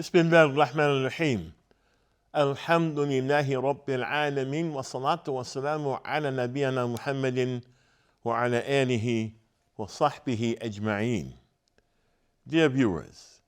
بسم الله الرحمن الرحيم الحمد لله رب العالمين والصلاة والسلام على نبينا محمد وعلى آله وصحبه أجمعين. Dear viewers,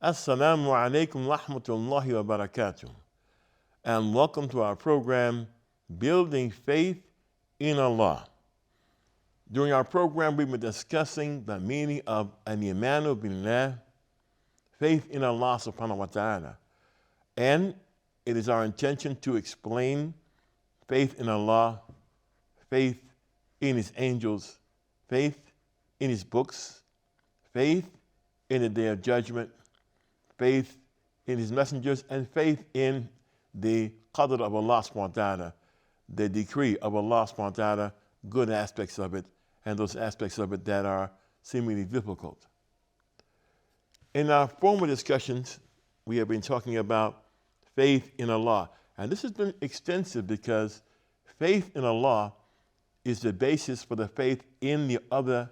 Assalamu alaikum rahmatullahi wa barakatuh, and welcome to our program, Building Faith in Allah. During our program, we've been discussing the meaning of al-imanu billah, faith in Allah subhanahu wa ta'ala. And it is our intention to explain faith in Allah, faith in His angels, faith in His books, faith in the Day of Judgment, faith in His messengers, and faith in the qadr of Allah subhanahu wa ta'ala, the decree of Allah subhanahu wa ta'ala, good aspects of it, and those aspects of it that are seemingly difficult. In our former discussions, we have been talking about faith in Allah. And this has been extensive because faith in Allah is the basis for the faith in the other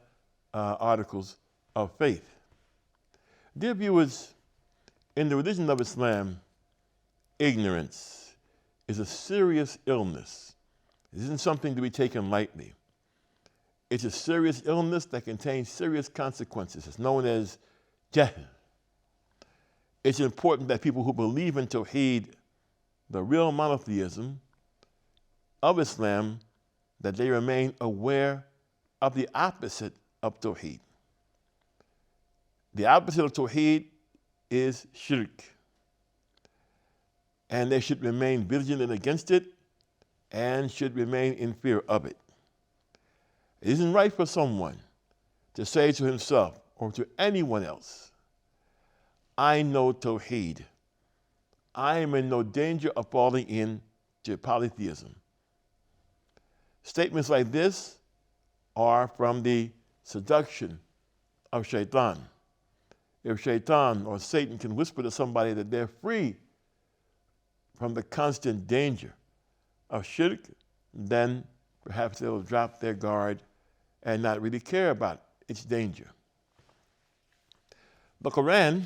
articles of faith. Dear viewers, in the religion of Islam, ignorance is a serious illness. It isn't something to be taken lightly. It's a serious illness that contains serious consequences. It's known as jahl. It's important that people who believe in Tawheed, the real monotheism of Islam, that they remain aware of the opposite of Tawheed. The opposite of Tawheed is shirk. And they should remain vigilant against it and should remain in fear of it. It isn't right for someone to say to himself or to anyone else, I know Tawheed. I am in no danger of falling into polytheism. Statements like this are from the seduction of shaitan. If shaitan or Satan can whisper to somebody that they're free from the constant danger of shirk, then perhaps they'll drop their guard and not really care about its danger. The Quran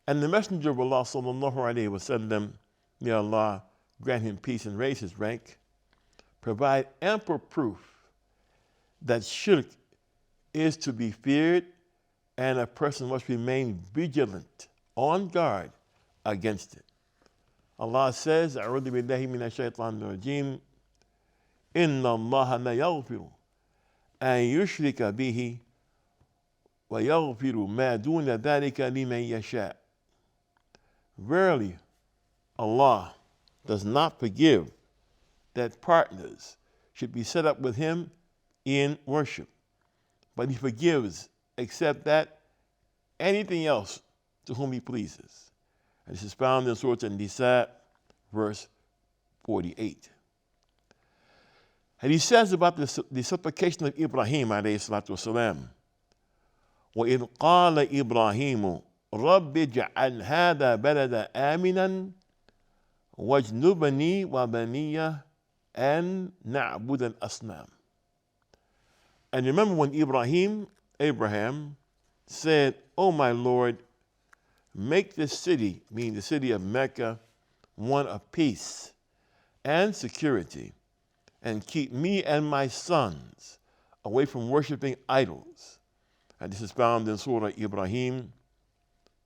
and the Messenger of Allah sallallahu alayhi wa sallam, may Allah grant him peace and raise his rank, provide ample proof that shirk is to be feared and a person must remain vigilant, on guard against it. Allah says, أعوذ بالله من الشيطان الرجيم إن الله لا يغفر أن يشرك به ويغفر ما دون ذلك لمن يشاء. Verily, Allah does not forgive that partners should be set up with Him in worship, but He forgives except that anything else to whom He pleases. And this is found in Surah An-Nisa, verse 48. And He says about the supplication of Ibrahim alayhi salatu wasalam, وَإِذْ قَالَ إِبْرَاهِيمُ رب اجعل هذا بلد آمنا واجنبني وبني أن نعبد الأصنام. And remember when Abraham said, "O my Lord, make this city," meaning the city of Mecca, one of peace and security, and keep me and my sons away from worshiping idols. And this is found in Surah Ibrahim,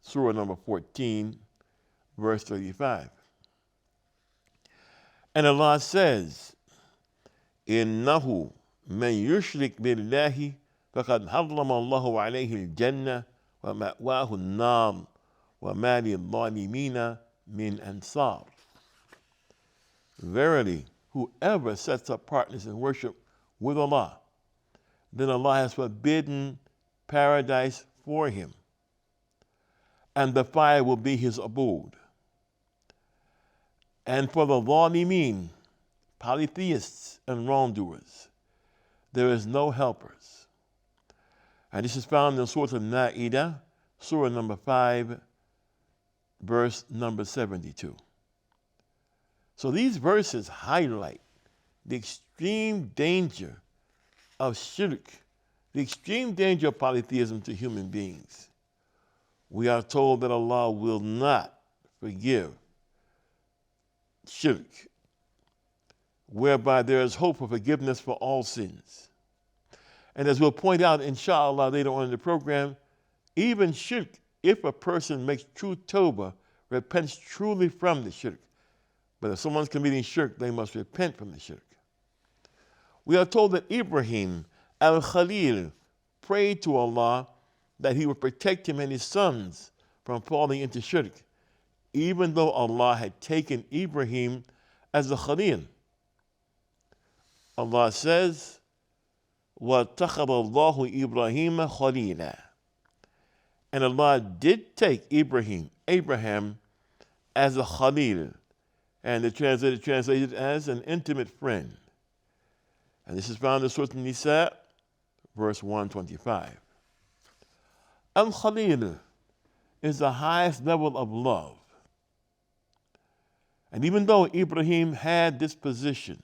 Surah number 14, verse 35. And Allah says, إِنَّهُ مَنْ يُشْرِكْ بِاللَّهِ فَقَدْ حَرَّمَ اللَّهُ عَلَيْهِ الْجَنَّةَ وَمَأْوَاهُ النَّارُ وَمَا لِلظَّالِمِينَ مِنْ أَنصَارٍ. Verily, whoever sets up partners in worship with Allah, then Allah has forbidden paradise for him, and the fire will be his abode. And for the zalimeen, polytheists and wrongdoers, there is no helpers. And this is found in Surah Al-Na'idah, Surah number 5, verse number 72. So these verses highlight the extreme danger of shirk, the extreme danger of polytheism to human beings. we are told that Allah will not forgive shirk, whereby there is hope for forgiveness for all sins. And as we'll point out, inshallah, later on in the program, even shirk, if a person makes true tawbah, repents truly from the shirk. But if someone's committing shirk, they must repent from the shirk. We are told that Ibrahim al-Khalil prayed to Allah that he would protect him and his sons from falling into shirk, even though Allah had taken Ibrahim as a Khalil. Allah says, وَاتَّخَذَ اللَّهُ إِبْرَاهِيمَ خَلِيلًا. And Allah did take Abraham, as a Khalil, and the translated as an intimate friend. And this is found in Surah An-Nisa, verse 125. Al-Khalil is the highest level of love. And even though Ibrahim had this position,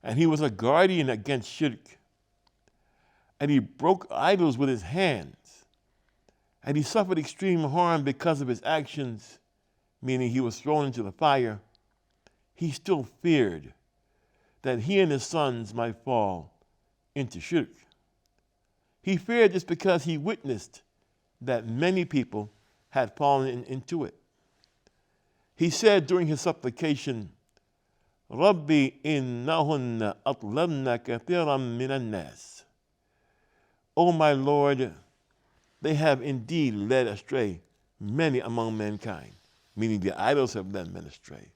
and he was a guardian against shirk, and he broke idols with his hands, and he suffered extreme harm because of his actions, meaning he was thrown into the fire, he still feared that he and his sons might fall into shirk. He feared this because he witnessed that many people had fallen into it. He said during his supplication, Rabbi innahunna atlamna kathiran minan nas. O my Lord, they have indeed led astray many among mankind, meaning the idols have led men astray.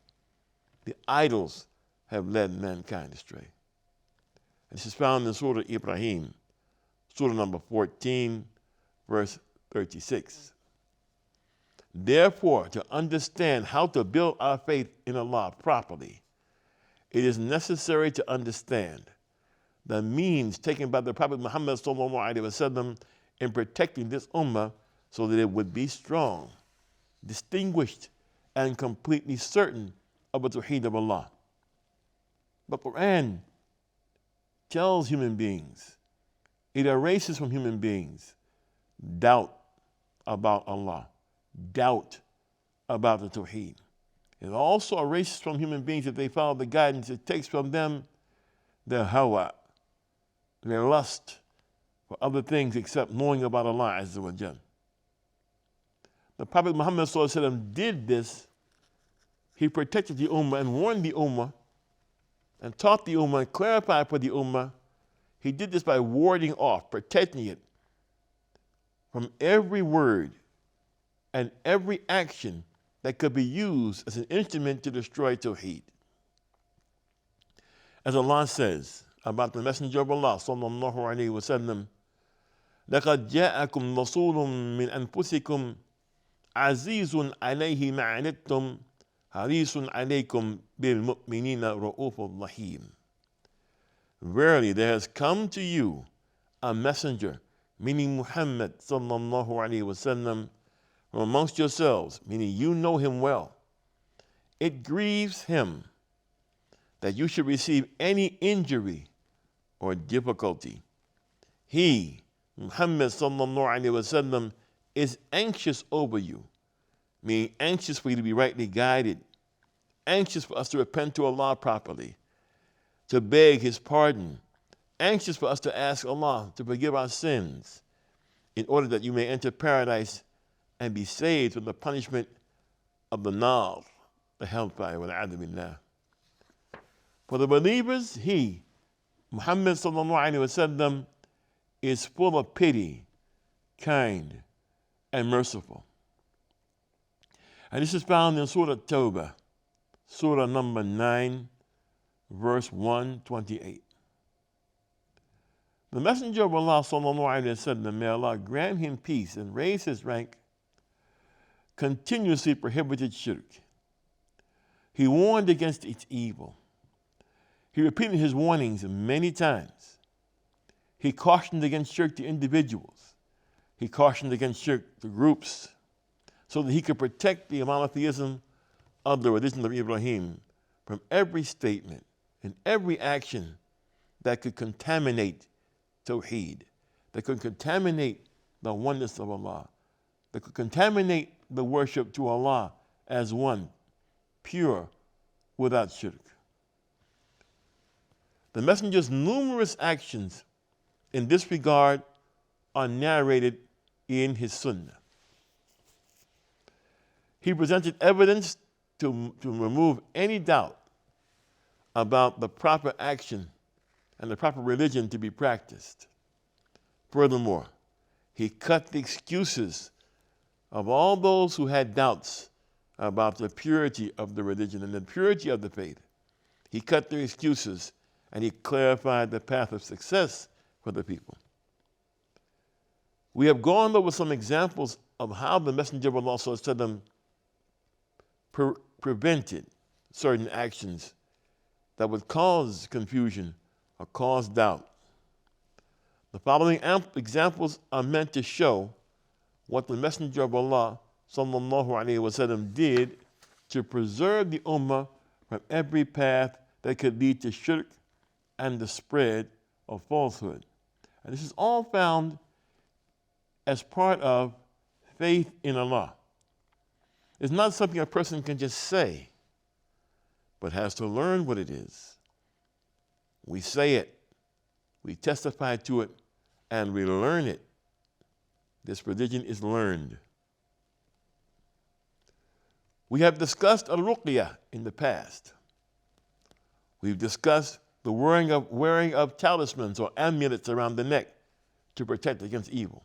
The idols have led mankind astray. This is found in Surah Ibrahim, Surah number 14, verse 36. Therefore, to understand how to build our faith in Allah properly, it is necessary to understand the means taken by the Prophet Muhammad ﷺ in protecting this ummah so that it would be strong, distinguished, and completely certain of the Tawheed of Allah. The Quran tells human beings, it erases from human beings doubt about Allah, doubt about the Tawheed. It also erases from human beings, if they follow the guidance, it takes from them their hawa, their lust for other things except knowing about Allah Azza wa Jal. The Prophet Muhammad ﷺ did this. He protected the ummah and warned the ummah and taught the ummah and clarified for the ummah. He did this by warding off, protecting it from every word and every action that could be used as an instrument to destroy Tawheed. As Allah says about the Messenger of Allah sallallahu alayhi wa sallam, لَقَدْ جَاءَكُمْ رَسُولٌ مِّنْ أَنفُسِكُمْ عَزِيزٌ عَلَيْهِ مَا عَنِتُّمْ حَرِيصٌ عَلَيْكُمْ بِالْمُؤْمِنِينَ رَءُوفٌ رَحِيمٌ. Verily, there has come to you a messenger, meaning Muhammad sallallahu alayhi wa sallam, from amongst yourselves, meaning you know him well. It grieves him that you should receive any injury or difficulty. He, Muhammad sallallahu alayhi wa sallam, is anxious over you, meaning anxious for you to be rightly guided, anxious for us to repent to Allah properly, to beg his pardon, anxious for us to ask Allah to forgive our sins in order that you may enter paradise and be saved from the punishment of the nar, the hellfire, wal-'adhu billah. For the believers, he, Muhammad sallallahu alayhi wa sallam, is full of pity, kind, and merciful. And this is found in Surah Tawbah, Surah number 9, verse 128. The Messenger of Allah sallallahu alayhi wa sallam, may Allah grant him peace and raise his rank, continuously prohibited shirk. He warned against its evil. He repeated his warnings many times. He cautioned against shirk to individuals. He cautioned against shirk to groups so that he could protect the monotheism of the religion of Ibrahim from every statement and every action that could contaminate Tawheed, that could contaminate the oneness of Allah, that could contaminate the worship to Allah as one, pure, without shirk. The Messenger's numerous actions in this regard are narrated in his Sunnah. He presented evidence to remove any doubt about the proper action and the proper religion to be practiced. Furthermore, he cut the excuses of all those who had doubts about the purity of the religion and the purity of the faith. He cut their excuses and he clarified the path of success for the people. We have gone over some examples of how the Messenger of Allah ﷺ prevented certain actions that would cause confusion or cause doubt. The following examples are meant to show what the Messenger of Allah ﷺ did to preserve the Ummah from every path that could lead to shirk and the spread of falsehood. And this is all found as part of faith in Allah. It's not something a person can just say, but has to learn what it is. We say it, we testify to it, and we learn it. This religion is learned. We have discussed al-ruqyah in the past. We've discussed the wearing of talismans or amulets around the neck to protect against evil.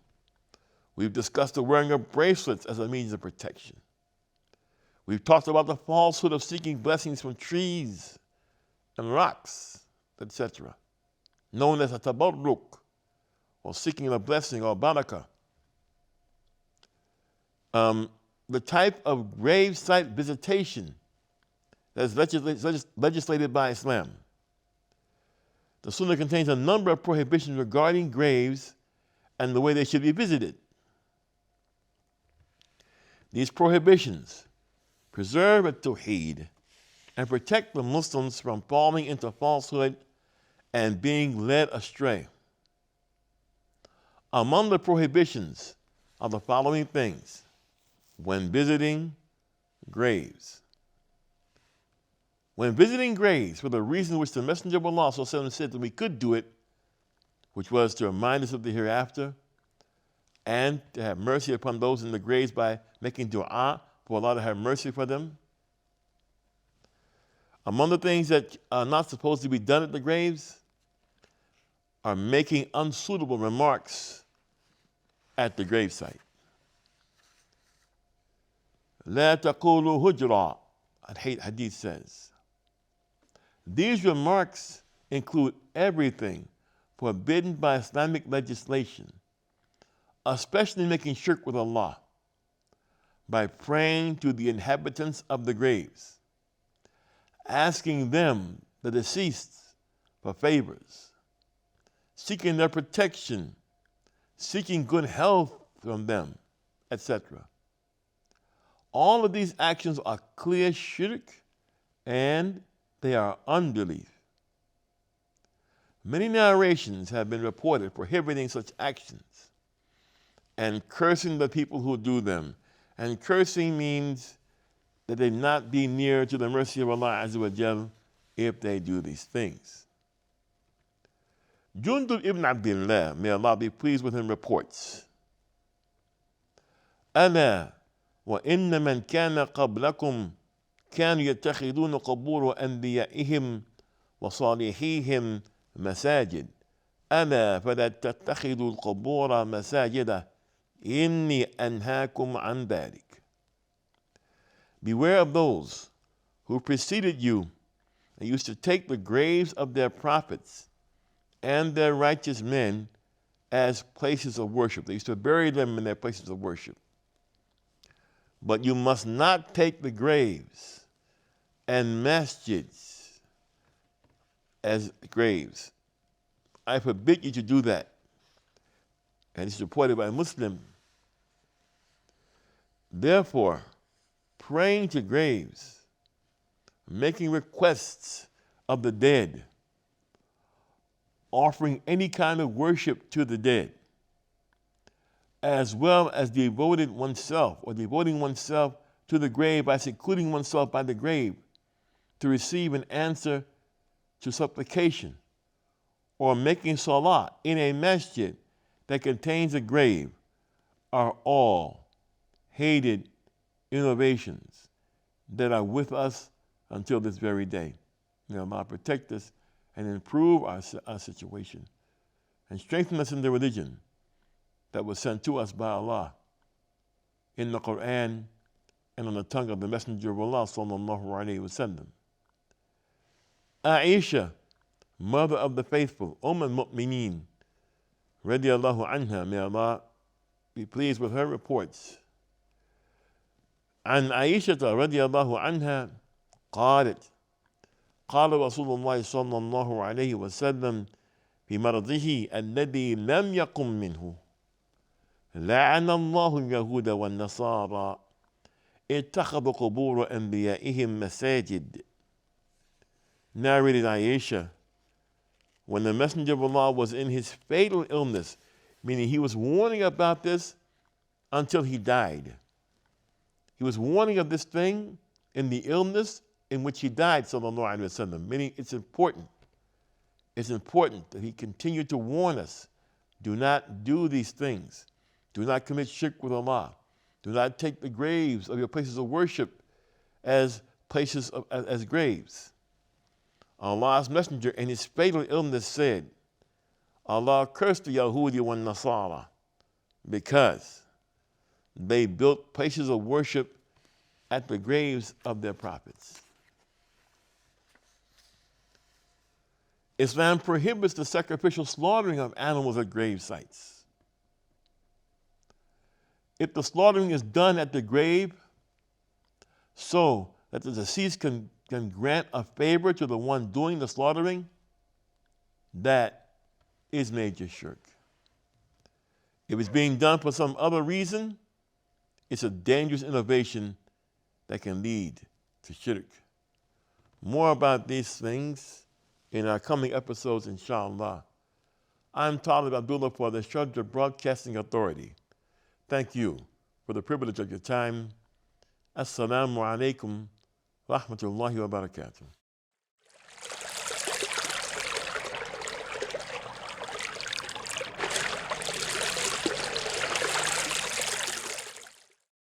We've discussed the wearing of bracelets as a means of protection. We've talked about the falsehood of seeking blessings from trees and rocks, etc., known as a tabarruk, or seeking a blessing or barakah. The type of grave site visitation that is legislated by Islam. The Sunnah contains a number of prohibitions regarding graves and the way they should be visited. These prohibitions preserve at-tawheed and protect the Muslims from falling into falsehood and being led astray. Among the prohibitions are the following things when visiting graves. When visiting graves for the reason which the Messenger of Allah said that we could do it, which was to remind us of the hereafter and to have mercy upon those in the graves by making dua for Allah to have mercy for them. Among the things that are not supposed to be done at the graves are making unsuitable remarks at the gravesite. لا تقولوا هجرة, hadith says. These remarks include everything forbidden by Islamic legislation, especially making shirk with Allah, by praying to the inhabitants of the graves, asking them, the deceased, for favors, seeking their protection, seeking good health from them, etc. All of these actions are clear shirk and they are unbelief. Many narrations have been reported prohibiting such actions and cursing the people who do them. And cursing means that they not be near to the mercy of Allah Azza wa Jal if they do these things. Jundub ibn Abdullah, may Allah be pleased with him, reports, ألا وإن من كان قبلكم كانوا يتخذون قبور أنبيائهم وصالحيهم مساجد ألا فلا تتخذوا القبور مساجد إني أنهاكم عن ذلك. Beware of those who preceded you and used to take the graves of their prophets and their righteous men as places of worship. They used to bury them in their places of worship. But you must not take the graves and masjids as graves. I forbid you to do that. And it's reported by a Muslim. Therefore, praying to graves, making requests of the dead, offering any kind of worship to the dead, as well as devoting oneself to the grave by secluding oneself by the grave to receive an answer to supplication, or making salah in a masjid that contains a grave, are all hated innovations that are with us until this very day. May Allah protect us and improve our situation and strengthen us in the religion that was sent to us by Allah in the Quran and on the tongue of the Messenger of Allah sallallahu alaihi wasallam. Aisha, mother of the faithful, al-Mu'mineen, radiyallahu anha, may Allah be pleased with her reports. عن عائشة رضي الله عنها قالت قال رسول الله صلى الله عليه وسلم في مرضه الذي لم يقم منه لعن الله اليهود والنصارى اتخذوا قبور أنبيائهم مساجد. Narrated Aisha, when the Messenger of Allah was in his fatal illness, meaning he was warning about this until he died. He was warning of this thing in the illness in which he died, sallallahu alaihi wasallam. Meaning it's important. It's important that he continued to warn us. Do not do these things. Do not commit shirk with Allah. Do not take the graves of your places of worship as places as graves. Allah's Messenger in his fatal illness said, Allah cursed the Yahudi and Nasara because they built places of worship at the graves of their prophets. Islam prohibits the sacrificial slaughtering of animals at grave sites. If the slaughtering is done at the grave so that the deceased can grant a favor to the one doing the slaughtering, that is major shirk. If it's being done for some other reason, it's a dangerous innovation that can lead to shirk. More about these things in our coming episodes, inshallah. I'm Talib Abdullah for the Sharjah Broadcasting Authority. Thank you for the privilege of your time. Assalamu alaikum wa rahmatullahi wa barakatuh.